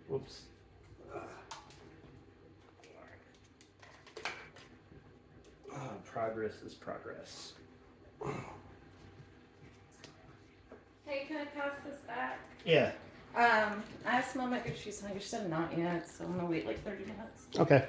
Whoops. Progress is progress. Hey, can I pass this back? Yeah. I asked Mama if she's hungry. She said not yet, so I'm gonna wait like 30 minutes. Okay.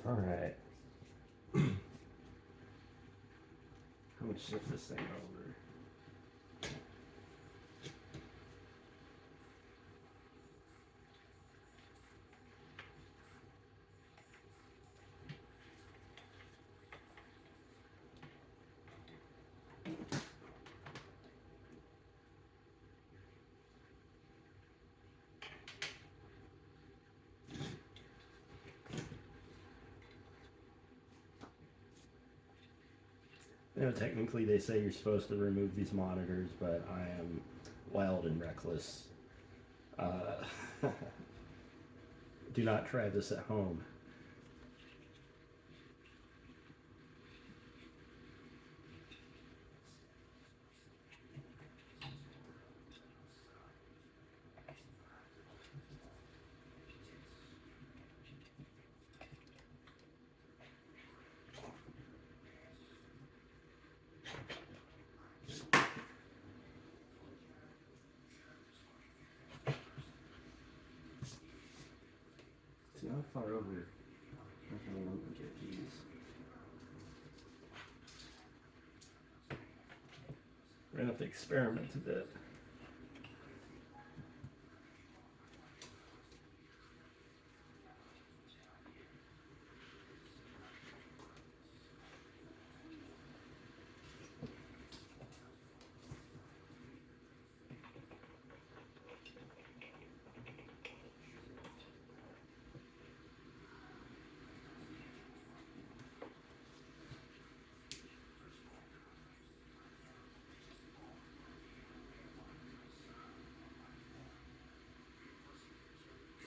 All right. How much shift this thing over? You know, technically they say you're supposed to remove these monitors, but I am wild and reckless. Uh, do not try this at home. See how far over I can get these. We're gonna have to experiment a bit.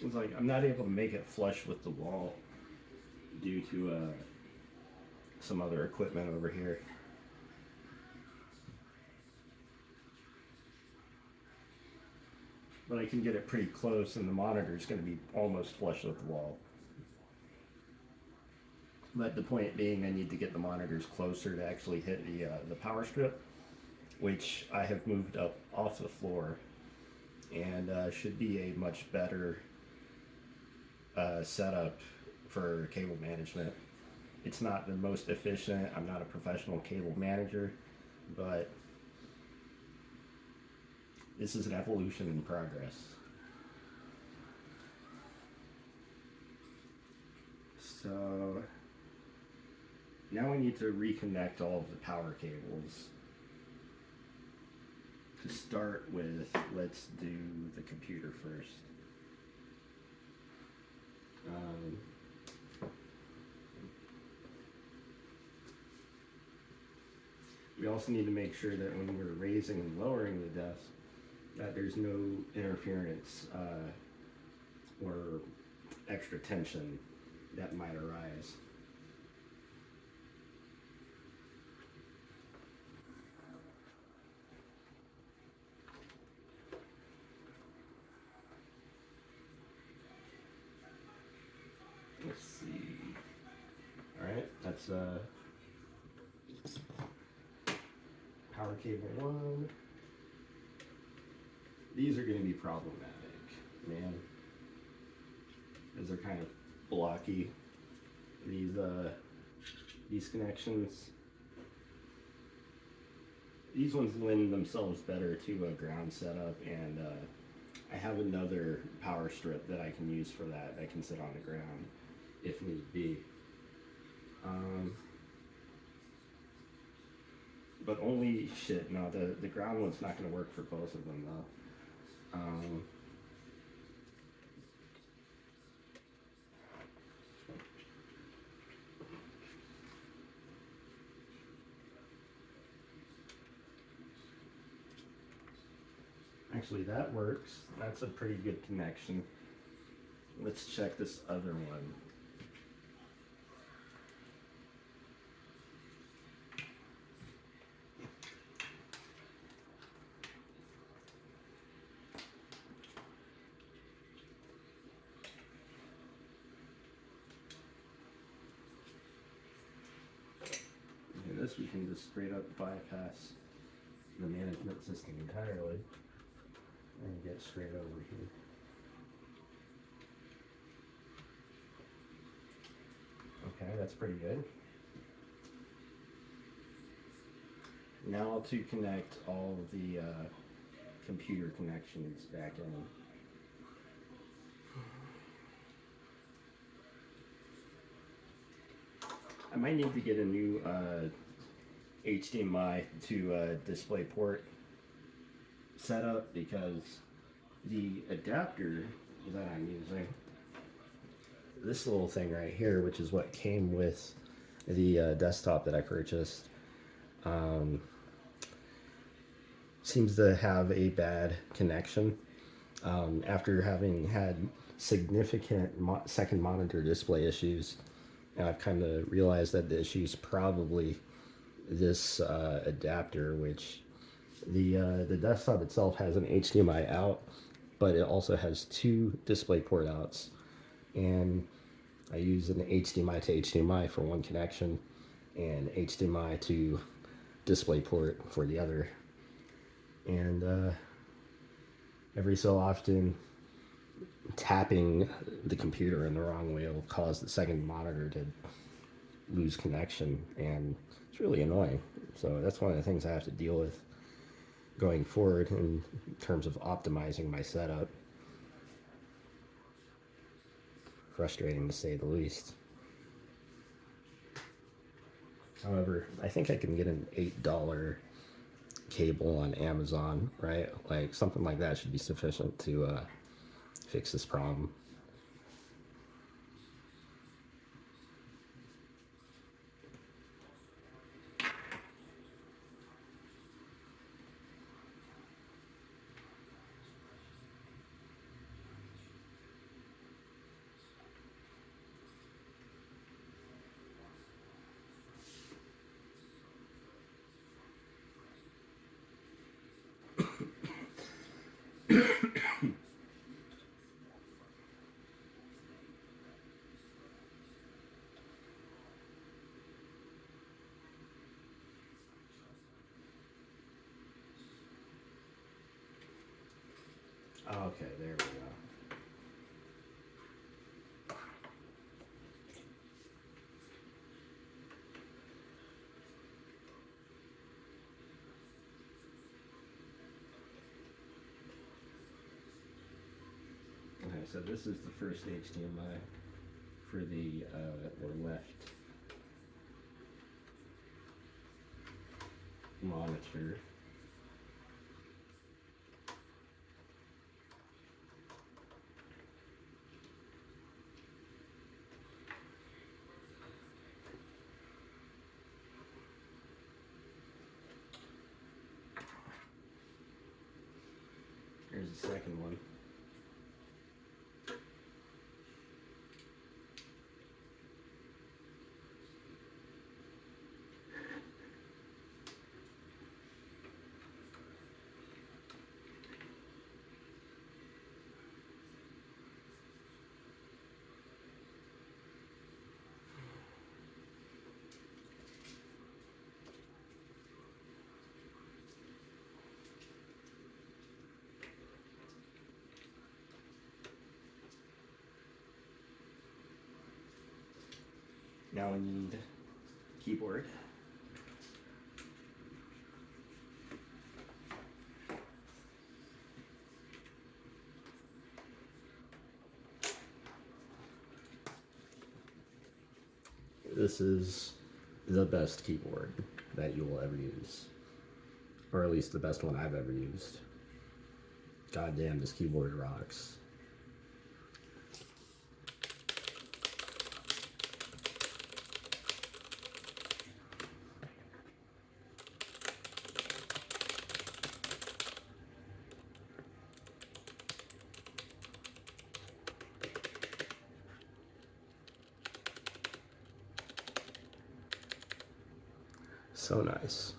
It's like I'm not able to make it flush with the wall due to some other equipment over here. But I can get it pretty close, and the monitor is going to be almost flush with the wall. But the point being, I need to get the monitors closer to actually hit the power strip, which I have moved up off the floor, and should be a much better setup for cable management. It's not the most efficient. I'm not a professional cable manager, but this is an evolution in progress. So Now we need to reconnect all of the power cables. To start with, let's do the computer first. We also need to make sure that when we're raising and lowering the desk, that there's no interference or extra tension that might arise. Let's see. All right, that's power cable 1. These are going to be problematic, man. As they're kind of blocky. These connections. These ones lend themselves better to a ground setup, and I have another power strip that I can use for that. That can sit on the ground if need be. But only shit. No, the ground one's not going to work for both of them though. Actually, that works. That's a pretty good connection. Let's check this other one. And this we can just straight up bypass the management system entirely and get straight over here. Okay, that's pretty good. Now to connect all of the computer connections back in. I might need to get a new HDMI to DisplayPort setup because the adapter that I'm using, this little thing right here, which is what came with the desktop that I purchased, seems to have a bad connection. After having had significant second monitor display issues, I've kind of realized that the issue is probably this adapter, which the desktop itself has an HDMI out, but it also has 2 DisplayPort outs, and I use an HDMI to HDMI for one connection and HDMI to DisplayPort for the other. And every so often, tapping the computer in the wrong way will cause the second monitor to lose connection, and it's really annoying. So that's one of the things I have to deal with going forward in terms of optimizing my setup. Frustrating to say the least. However, I think I can get an $8 cable on Amazon, right? Like something like that should be sufficient to fix this problem. Okay, there we go. Okay, so this is the first HDMI for the left monitor. Here's the second one. Now we need keyboard. This is the best keyboard that you will ever use, or at least the best one I've ever used. God damn, this keyboard rocks. So nice.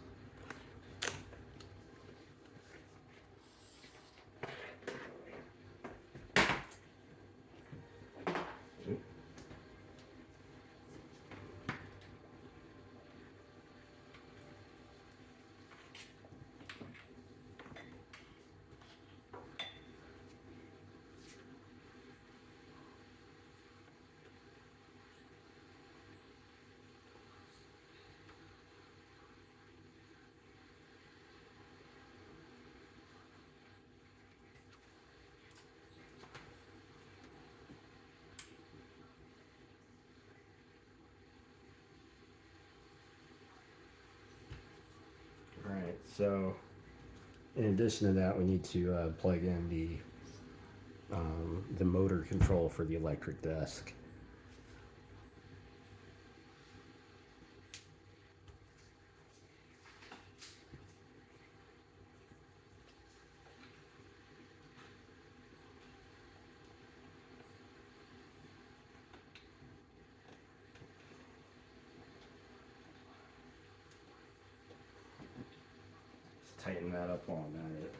Alright, so in addition to that, we need to plug in the motor control for the electric desk. Let's tighten that up while I'm at it.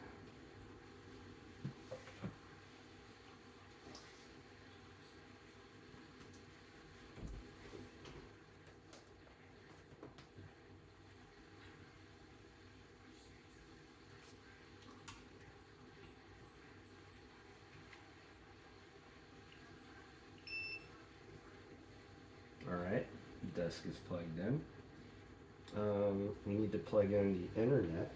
Alright, desk is plugged in. We need to plug in the internet.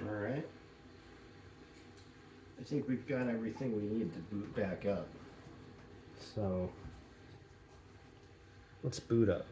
Alright. I think we've got everything we need to boot back up. So let's boot up.